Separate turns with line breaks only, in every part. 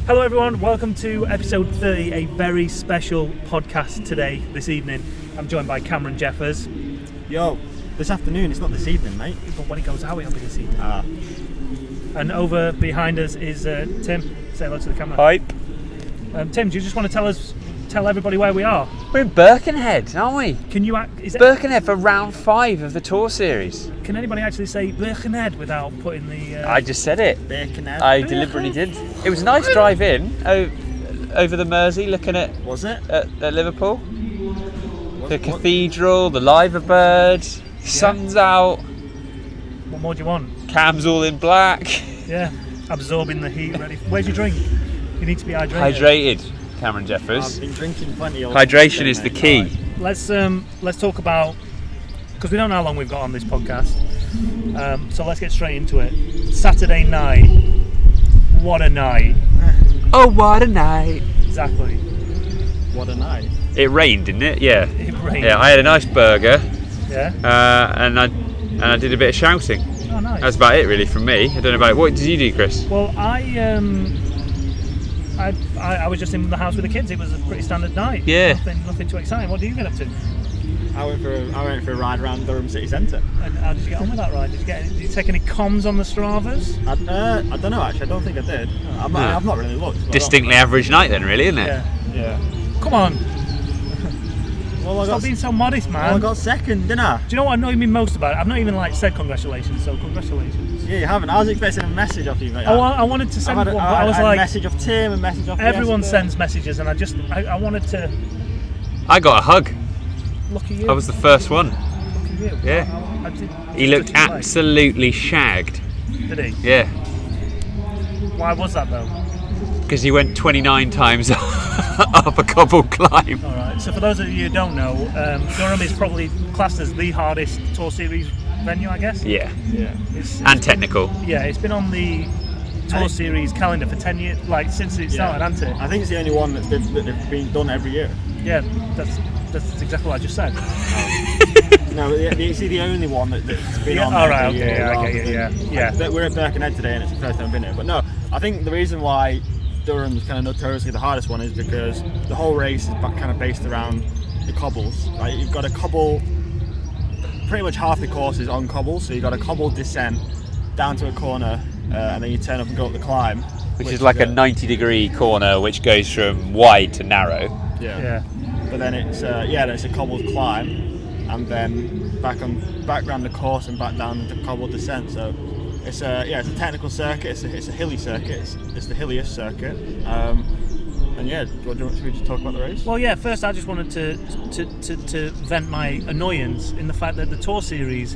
Hello everyone, welcome to episode 30, a very special podcast this evening. I'm joined by Cameron Jeffers.
Yo, this afternoon, it's not this evening, mate.
But when it goes out, it'll be this evening.
Ah.
And over behind us is Tim. Say hello to the camera.
Hype.
Tim, do you just want to tell everybody where we are?
We're in Birkenhead, aren't we?
Can you
Birkenhead for round 5 of the tour series.
Can anybody actually say Birkenhead without putting the...
I just said it.
Birkenhead.
I deliberately did. It was a nice drive in over the Mersey, looking at...
Was it?
At Liverpool. The cathedral, the liver bird, sun's out.
What more do you want?
Cam's all in black.
Yeah, absorbing the heat, ready. Where's your drink? You need to be hydrated.
Hydrated, Cameron Jeffers.
I've been drinking plenty of...
Hydration is the key.
Let's talk about... Because we don't know how long we've got on this podcast. So let's get straight into it. Saturday night. What a night.
Oh, what a night.
Exactly.
What a night.
It rained, didn't it? Yeah.
It rained.
Yeah, I had a nice burger.
Yeah.
And I did a bit of shouting.
Oh, nice.
That's about it, really, from me. I don't know about it. What did you do, Chris?
Well, I was just in the house with the kids. It was a pretty standard night.
Yeah.
Nothing too exciting. What do you get up to?
I went for a ride around Durham city centre.
And how did you get on with that ride? Did you take any comms on the Stravas?
I don't know, actually. I don't think I did. I've not really looked.
Distinctly average night then, really, isn't it?
Yeah. Come on.
Well,
Stop being so modest, man.
Well, I got second, didn't I?
Do you know what annoyed me most about it? I've not even said congratulations, so congratulations.
Yeah, you haven't. I was expecting a message off you, mate.
I wanted to send one, but I was like...
a message off Tim, a message off
everyone
yesterday.
sends messages, and I wanted to...
I got a hug.
Look at you.
I was the first one.
Look at you.
Yeah.
I did,
He looked absolutely shagged.
Did he?
Yeah.
Why was that, though?
Because he went 29 times up a cobbled climb.
Alright, so for those of you who don't know, Durham is probably classed as the hardest Tour Series venue, I guess.
Yeah.
It's
And technical.
Yeah, it's been on the Tour Series calendar for 10 years, like since it started, hasn't it?
I think it's the only one that's been done every year.
Yeah, that's exactly what I just said.
No, it's the only one that's been on
alright,
every year.
Yeah.
We're at Birkenhead today and it's the first time I've been here. But no, I think the reason why Durham's kind of notoriously the hardest one is because the whole race is kind of based around the cobbles. Like, you've got a cobble, pretty much half the course is on cobbles, so you've got a cobble descent down to a corner and then you turn up and go up the climb.
Which is like a 90-degree corner which goes from wide to narrow.
Yeah. But then it's a cobbled climb and then back around the course and back down the cobbled descent. So it's a technical circuit. It's a hilly circuit. It's the hilliest circuit. Should we just talk about the race?
Well, yeah. First, I just wanted to vent my annoyance in the fact that the Tour Series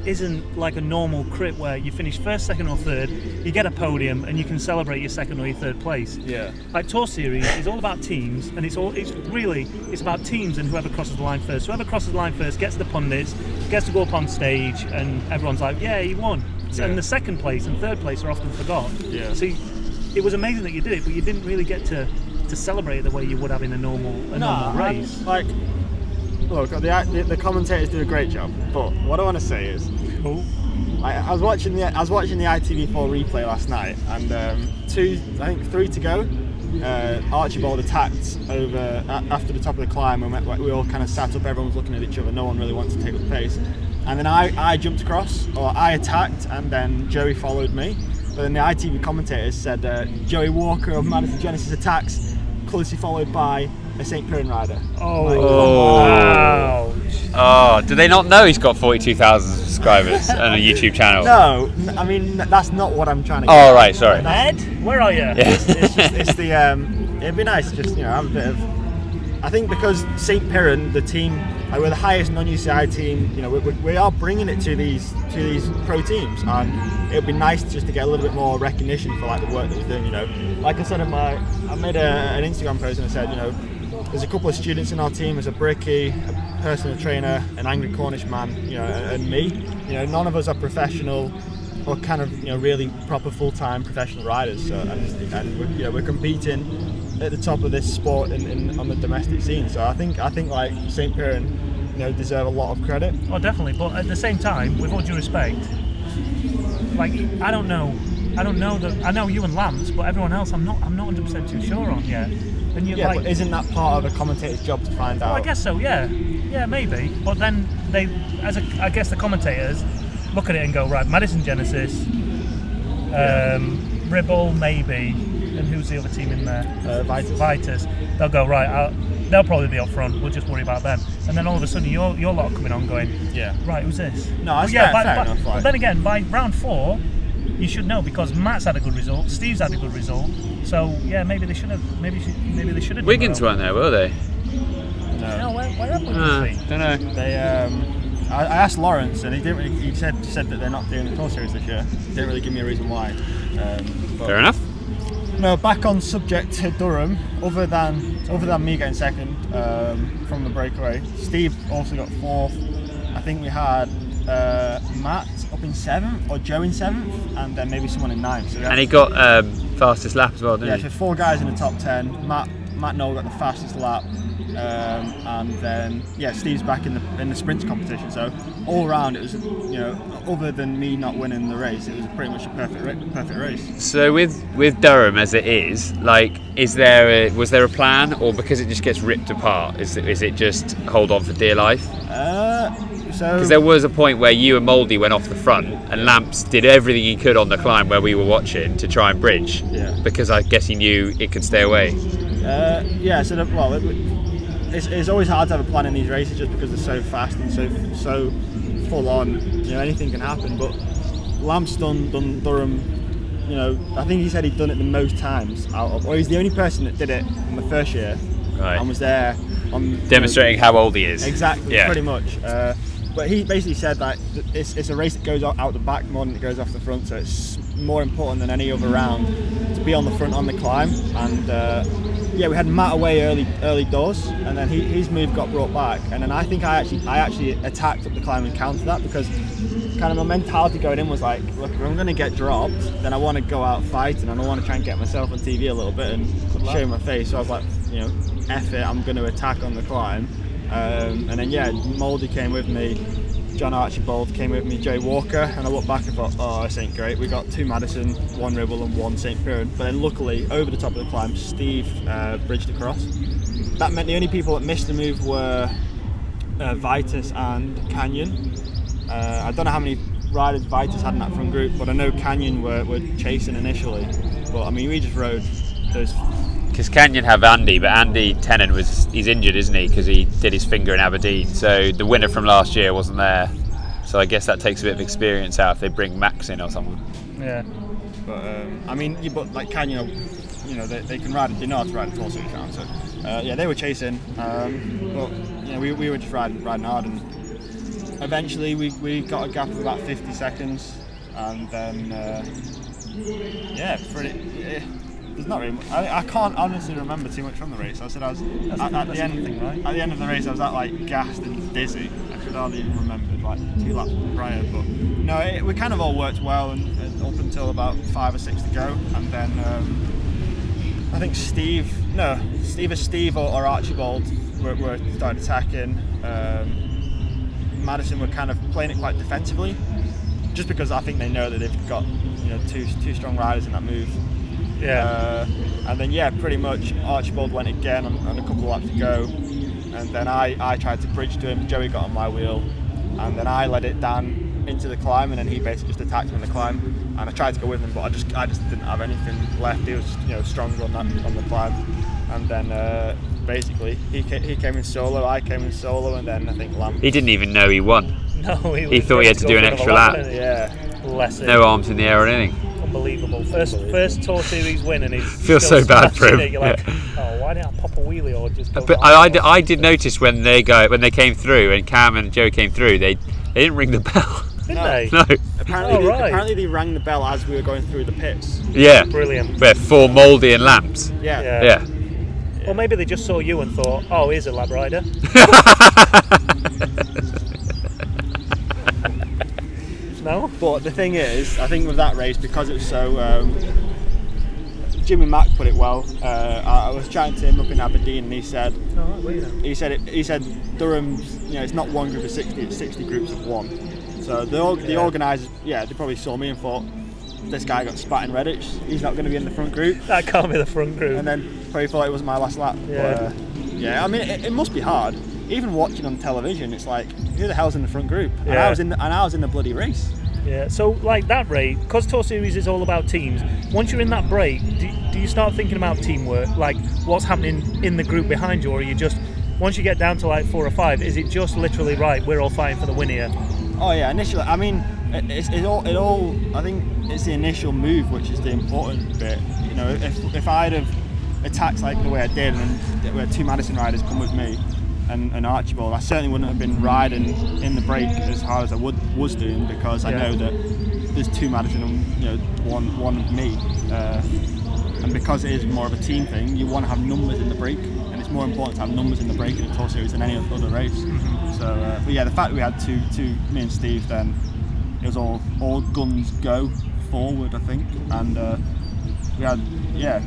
isn't like a normal crit where you finish first, second, or third. You get a podium and you can celebrate your second or your third place.
Yeah.
Like Tour Series is all about teams, and it's about teams and whoever crosses the line first. Whoever crosses the line first gets the pundits, gets to go up on stage, and everyone's like, "Yeah, he won."
Yeah.
And the second place and third place are often forgot.
Yeah.
So it was amazing that you did it, but you didn't really get to celebrate it the way you would have in a normal race.
Look, the commentators do a great job, but what I want to say is,
Cool.
I was watching the ITV4 replay last night, and 3 to go. Archibald attacked over after the top of the climb, and we all kind of sat up. Everyone was looking at each other. No one really wanted to take up the pace. And then I jumped across, or I attacked, and then Joey followed me. But then the ITV commentators said Joey Walker of Madison Genesis attacks, closely followed by a St. Piran rider.
Wow.
Oh, do they not know he's got 42,000 subscribers and a YouTube channel?
No, I mean that's not what I'm trying to get.
Oh, right, sorry.
Ed, where are you?
Yeah.
It's the it'd be nice to just have a bit of. I think because St. Piran, the team, we're the highest non-UCI team. We are bringing it to these pro teams, and it would be nice just to get a little bit more recognition for the work that we're doing. Like I said I made an Instagram post and I said, there's a couple of students in our team. There's a brickie, a personal trainer, an angry Cornish man, and me. None of us are professional or kind of really proper full-time professional riders. So and we're competing at the top of this sport on the domestic scene. So I think like St. Piran, deserve a lot of credit.
Oh, definitely. But at the same time, with all due respect, like I don't know I don't know that. I know you and Lance, but everyone else, I'm not 100% too sure on yet. And you're
but isn't that part of a commentator's job to find out?
Well, I guess so. Yeah, maybe. But then I guess the commentators look at it and go, right, Madison Genesis, Ribble maybe, and who's the other team in there? Vitus. They'll go, right. They'll probably be up front. We'll just worry about them. And then all of a sudden, your lot are coming on, going, right, who's this?
No, that's fair enough.
But then again, by round 4, you should know because Matt's had a good result, Steve's had a good result. So maybe they should have. Maybe they should have.
Wiggins weren't there, were they?
No.
Where have Wiggins been?
Don't know.
They. I asked Lawrence, and he didn't really. He said that they're not doing the tour series this year. He didn't really give me a reason why.
Fair enough.
No, back on subject to Durham. Other than me getting second from the breakaway, Steve also got 4th. I think we had Matt up in 7th or Joe in 7th, and then maybe someone in 9th. So
and he got fastest lap as well, didn't he?
Yeah, so 4 guys in the top 10. Matt Noel got the fastest lap, and then Steve's back in the sprints competition. So all round, it was other than me not winning the race, it was pretty much a perfect race.
So with Durham as it is, was there a plan, or because it just gets ripped apart, is it just hold on for dear life? Because there was a point where you and Mouldy went off the front, and Lamps did everything he could on the climb where we were watching to try and bridge. Yeah. Because I guess he knew it could stay away.
It's always hard to have a plan in these races just because they're so fast and so full on. Anything can happen. But Lamps done Durham. I think he said he'd done it the most times or he's the only person that did it in the first year, right, and was there on
demonstrating how old he is.
Exactly, pretty much. But he basically said that it's a race that goes out the back more than it goes off the front, so it's more important than any other round to be on the front on the climb. And we had Matt away early doors, and then his move got brought back, and then I think I actually attacked up the climb and countered that, because kind of my mentality going in was like, look, if I'm going to get dropped, then I want to go out fighting, and I want to try and get myself on TV a little bit and show my face. So I was like, F it, I'm going to attack on the climb. And then Mouldy came with me, John Archibald came with me, Jay Walker, and I looked back and thought, oh, this ain't great. We got 2 Madison, 1 Ribble and 1 St. Piran. But then luckily, over the top of the climb, Steve bridged across. That meant the only people that missed the move were Vitus and Canyon. I don't know how many riders Vitus had in that front group, but I know Canyon were chasing initially. But I mean, we just rode those.
Because Canyon have Andy, but Andy Tennant he's injured, isn't he? Because he did his finger in Aberdeen. So the winner from last year wasn't there. So I guess that takes a bit of experience out if they bring Max in or someone.
Yeah. But but like Canyon, they can ride. They know how to ride a tour series round. So they were chasing. But we were just riding hard, and eventually we got a gap of about 50 seconds, and then there's not really. I can't honestly remember too much from the race. I said I was at the end of the race. I was that gassed and dizzy. I could hardly even remember 2 laps prior. But no, we kind of all worked well, and up until about 5 or 6 to go, and then I think Steve or Archibald were started attacking. Madison were kind of playing it quite defensively, just because I think they know that they've got two strong riders in that move. Yeah. And then pretty much Archibald went again on a couple of laps to go, and then I tried to bridge to him. Joey got on my wheel, and then I led it down into the climb, and then he basically just attacked me on the climb, and I tried to go with him, but I just didn't have anything left. He was stronger on the climb, and then basically he came in solo, I came in solo, and then I think Lamp.
He didn't even know he won.
No,
he thought he had to do an extra lap. No arms in the air or anything.
Unbelievable. First Tour Series win, and he's
feels so bad for him.
You're like, oh, why didn't I pop a wheelie or just go?
But I did notice when they came through, and Cam and Joe came through, they didn't ring the bell.
Didn't they?
No.
Apparently they rang the bell as we were going through the pits.
Yeah.
Brilliant.
For Mouldy and Lamps.
Yeah. Or maybe they just saw you and thought, oh, here's a lab rider. No?
But the thing is, I think with that race, because it was so... Jimmy Mack put it well. I was chatting to him up in Aberdeen, and he said... He said Durham's, it's not one group of 60, it's 60 groups of 1. So the organisers, they probably saw me and thought, this guy got spat in Redditch. He's not going to be in the front group.
That can't be the front group.
And then probably thought it was my last lap.
Yeah.
But, yeah. I mean, it must be hard. Even watching on television, it's like, who the hell's in the front group? And
Yeah.
I was in the bloody race.
Yeah, so like that rate, because Tour Series is all about teams, once you're in that break, do you start thinking about teamwork? Like what's happening in the group behind you, or are you just, once you get down to like 4 or 5, is it just literally, right, we're all fighting for the win here?
Oh yeah, initially, I mean, it all, I think it's the initial move which is the important bit. You know, if I'd have attacked like the way I did, and we had 2 Madison riders come with me, and Archibald, I certainly wouldn't have been riding in the break as hard as I was doing, because I know that there's 2 Madison and one of me, and because it is more of a team thing, you want to have numbers in the break, and it's more important to have numbers in the break in a Tour Series than any other race. Mm-hmm. So, but yeah, the fact that we had two, me and Steve, then it was all guns go forward, I think, and we had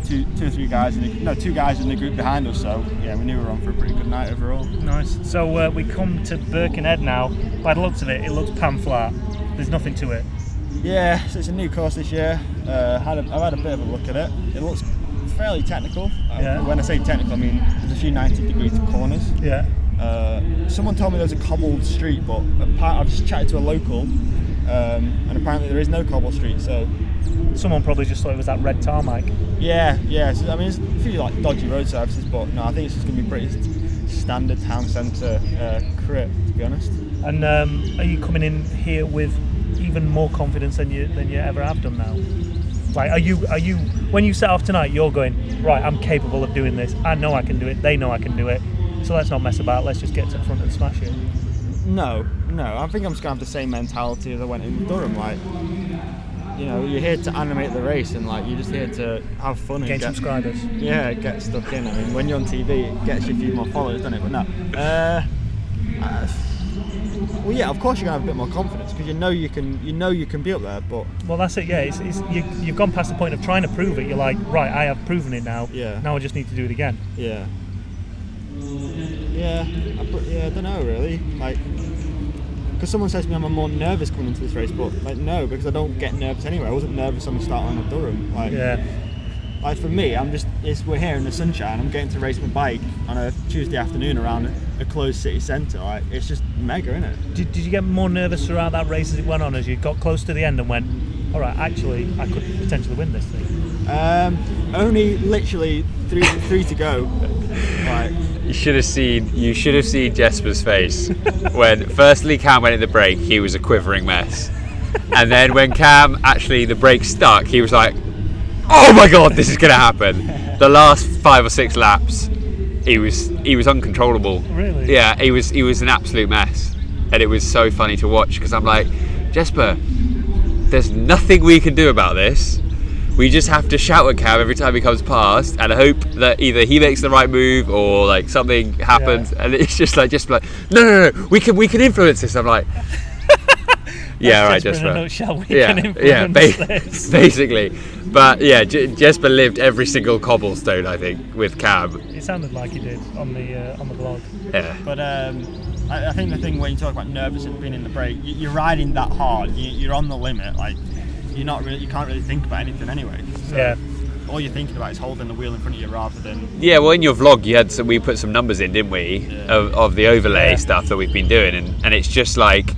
2 or 3 guys 2 guys in the group behind us, so yeah, we knew we were on for a pretty good night overall.
Nice. So we come to Birkenhead now. By the looks of it looks pan flat. There's nothing to it.
Yeah, so it's a new course this year. I've had a bit of a look at it. It looks fairly technical.
Yeah.
When I say technical, I mean there's a few 90-degree corners.
Yeah.
Someone told me there's a cobbled street, but I've just chatted to a local, and apparently there is no cobbled street. So
someone probably just thought it was that red tarmac.
Yeah. So, I mean, there's a few like dodgy road surfaces, but no, I think it's just going to be pretty standard town centre crit, to be honest.
And are you coming in here with even more confidence than you ever have done now? Like, are you when you set off tonight, you're going, right, I'm capable of doing this. I know I can do it. They know I can do it. So let's not mess about. Let's just get to the front and smash it.
No. I think I'm just going to have the same mentality as I went in with Durham. Like, you know, you're here to animate the race, and like you're just here to have fun and
gain subscribers.
Yeah, get stuck in. I mean, when you're on TV, it gets you a few more followers, doesn't it? But no. Well, yeah, of course you're gonna have a bit more confidence because you know you can be up there. But
well, that's it. Yeah, you've gone past the point of trying to prove it. You're like, right, I have proven it now.
Yeah.
Now I just need to do it again.
Yeah. I don't know really. Like, because someone says to me I'm more nervous coming into this race, but like no, because I don't get nervous anyway. I wasn't nervous on the start line of Durham. Like,
yeah.
Like for me, we're here in the sunshine. I'm getting to race my bike on a Tuesday afternoon around a closed city centre. Like, it's just mega, isn't it?
Did you get more nervous throughout that race as it went on, as you got close to the end and went, all right, actually, I could potentially win this thing?
Only literally three to go. Like,
You should have seen Jesper's face when firstly Cam went in the brake. He was a quivering mess, and then when Cam actually the brake stuck, he was like, "Oh my god, this is going to happen." The last 5 or 6 laps, he was uncontrollable.
Really?
Yeah, he was an absolute mess, and it was so funny to watch because I'm like, Jesper, there's nothing we can do about this. We just have to shout at Cam every time he comes past and hope that either he makes the right move or like something happens. Yeah. And it's just like no, we can influence this. I'm like, yeah, right, Jesper.
In a nutshell, we can influence this.
Basically. But yeah, Jesper lived every single cobblestone, I think, with Cam.
It sounded like he did on the vlog.
Yeah.
But I think the thing when you talk about nervous and being in the brake, you're riding that hard. You're on the limit. Like, you can't really think about anything anyway. So
yeah.
All you're thinking about is holding the wheel in front of you rather than.
Yeah, well, in your vlog, we put some numbers in, didn't we, of the overlay stuff that we've been doing, and it's just like,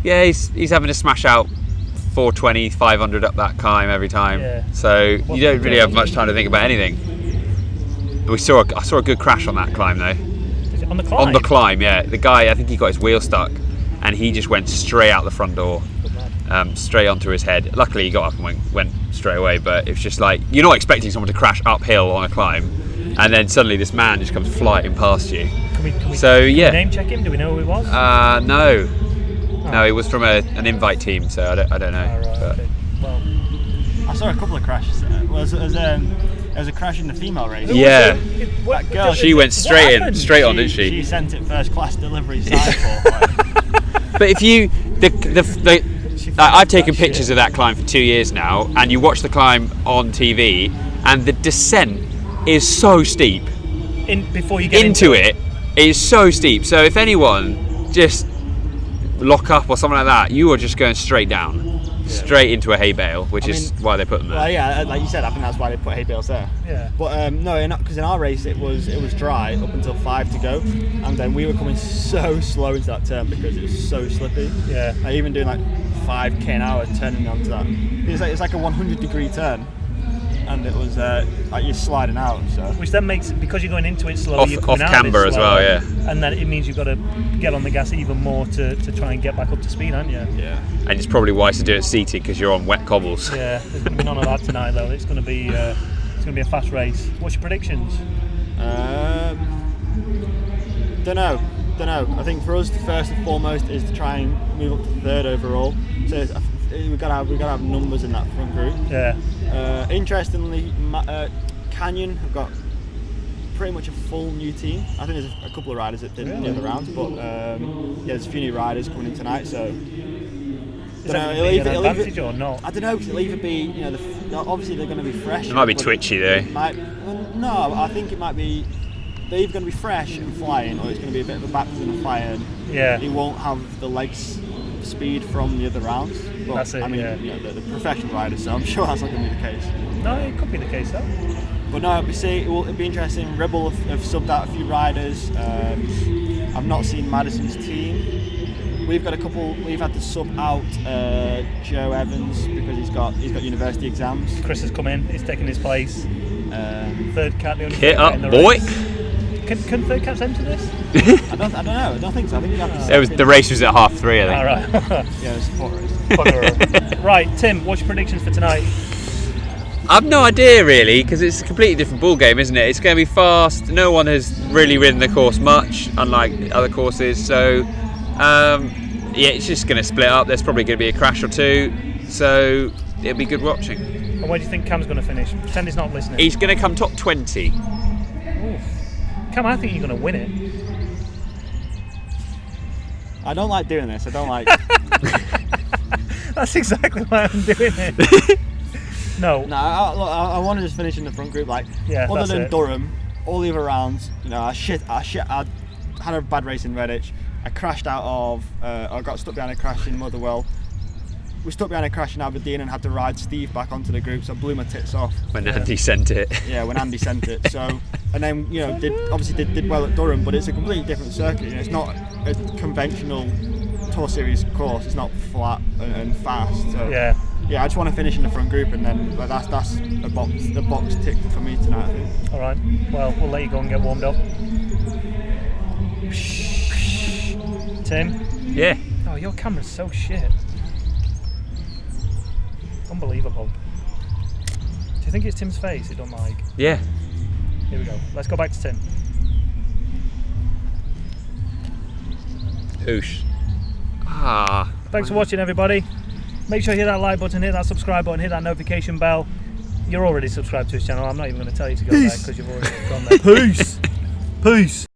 yeah, he's having to smash out 420, 500 up that climb every time. Yeah. So you don't really have much time to think about anything. I saw a good crash on that climb though.
Is it on the climb?
On the climb, yeah. The guy, I think he got his wheel stuck, and he just went straight out the front door. Straight onto his head. Luckily he got up and went straight away, but it's just like you're not expecting someone to crash uphill on a climb and then suddenly this man just comes flying past you.
Can we name check him? Do we know who he was?
No. No, he was from an invite team, so I don't know.
Right, okay. Well,
I saw a couple of crashes. There was a crash in the female race.
Yeah.
That girl,
she went straight on, didn't she?
She sent it first class delivery cycle.
But if you I've taken pictures of that climb for 2 years now, and you watch the climb on TV, and the descent is so steep.
Before you get
into it is so steep. So if anyone just lock up or something like that, you are just going straight down. straight into a hay bale, which is why they put them there.
Well, yeah, like you said, I think that's why they put hay bales there.
Yeah.
But no, because in our race it was dry up until 5 to go, and then we were coming so slow into that turn because it was so slippy.
Yeah.
Like, even doing like 5k an hour turning onto that, it's like a 100-degree turn. And it was like you're sliding out, so.
Which then makes, because you're going into it slowly, you're coming
off
out
camber
of it
as
slower,
well, yeah.
And then it means you've got to get on the gas even more to try and get back up to speed, aren't you?
Yeah.
And it's probably wise to do it seated because you're on wet cobbles.
Yeah, there's going to be none of that tonight though. It's going to be a fast race. What's your predictions?
Don't know. I think for us, first and foremost is to try and move up to third overall. So we've got to have numbers in that front group.
Yeah.
Interestingly, Canyon have got pretty much a full new team. I think there's a couple of riders that didn't in the other rounds, but there's a few new riders coming in tonight. So
Is that going to be an advantage or not?
I don't know, because it'll either be, obviously they're going to be fresh.
It might be twitchy though.
No, I think it might be. They're either going to be fresh and flying, or it's going to be a bit of a baptism of fire.
Yeah.
He won't have the legs speed from the other rounds. But,
That's it,
I mean,
yeah.
the professional riders, so I'm sure that's not going to be the case.
No, it could be the case though.
But no, it'll be interesting. Rebel have subbed out a few riders. I've not seen Madison's team. We've had to sub out Joe Evans because he's got university exams.
Chris has come in. He's taken his place. Third cat, the only
Hit
third
up,
cat in the
boy.
race. Can third cats enter this?
I don't know. I don't think so. I think you have to.
It was the race was at 3:30, I think.
All right.
Yeah, it's a support race.
Right, Tim. What's your predictions for tonight?
I've no idea really, because it's a completely different ball game, isn't it? It's going to be fast. No one has really ridden the course much, unlike other courses. So, it's just going to split up. There's probably going to be a crash or two. So it'll be good watching.
And where do you think Cam's going to finish? Pretend he's not listening.
He's going to come top 20.
Oof. Cam, I think you're going to win it.
I don't like doing this. I don't like.
That's exactly why I'm doing it. No.
No, I want to just finish in the front group. Like, other than Durham, all the other rounds, I had a bad race in Redditch. I crashed out of. I got stuck behind a crash in Motherwell. We stuck behind a crash in Aberdeen and had to ride Steve back onto the group, so I blew my tits off.
When Andy sent it.
Yeah, when Andy sent it. So, and then did well at Durham, but it's a completely different circuit. It's not a conventional Tour Series course. It's not flat and fast. So,
yeah,
I just want to finish in the front group, and then that's the box ticked for me tonight, I think.
All right. Well, we'll let you go and get warmed up. Tim.
Yeah.
Oh, your camera's so shit. Unbelievable. Do you think it's Tim's face you don't like?
Yeah.
Here we go. Let's go back to Tim.
Oosh.
Thanks for watching, everybody. Make sure you hit that like button, hit that subscribe button, hit that notification bell. You're already subscribed to his channel. I'm not even going to tell you to go there because you've already gone there. Peace. Peace.